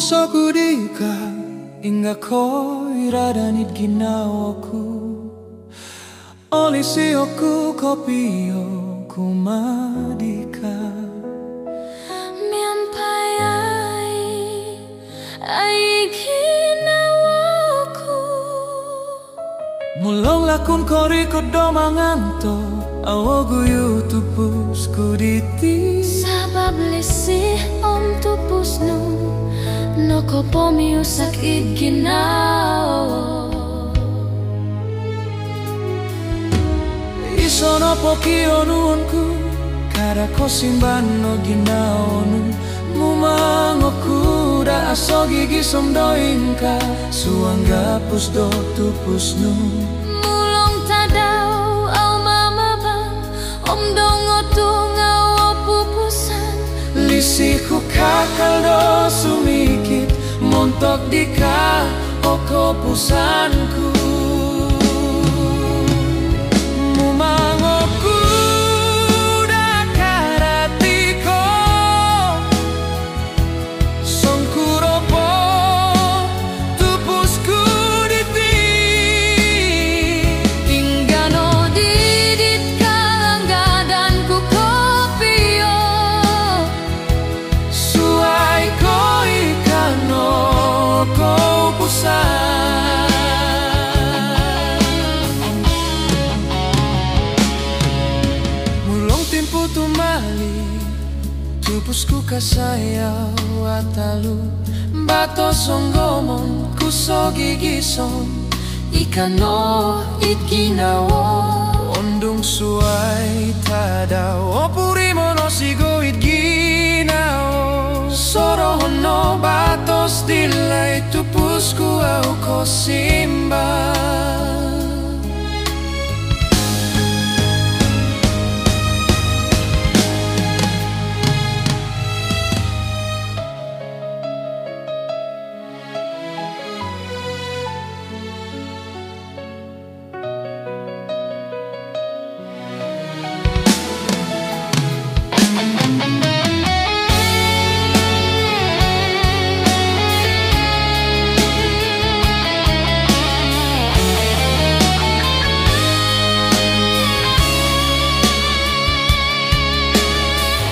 Pupusoku dika inga koiradanit ginawaku Olisioku kopio kumadika Miampayai ai ginawaku Mulong lakun koriko domanganto Awogu yutupus kuditi Sabab lesih om tupusnu Noko pomi usakit ginawa Isono pokio nuonku Kara kosimbano ginaonu Mumangoku da aso gigi somdoinka Suangga pusdo tupusnu Mulong tadau au mama bang Om dongo tunga o pupusan Lisiku kakal do sumikit Montok dika oko pusanku Mumangoku da karatiko Songkuropo tupusku diti Inggano didit kalanggadanku kopio Suai ko ikano ko pusan Mulong timpu tumali Tupusku kasaya watalu Bato songgomon kusogi gison Ikano it ginawa Ondung suai tadao Purimono sigo it ginao Sorohono batos dilai Tupusku au kosimba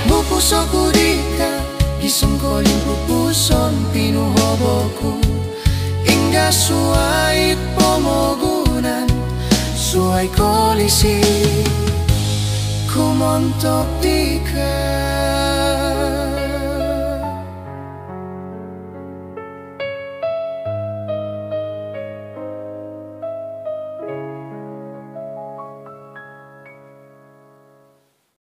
Pupusoku dika Gisungkolin pupuson pinuhoboku Ingga suait pomogunan Suai kolisi Kumontok dika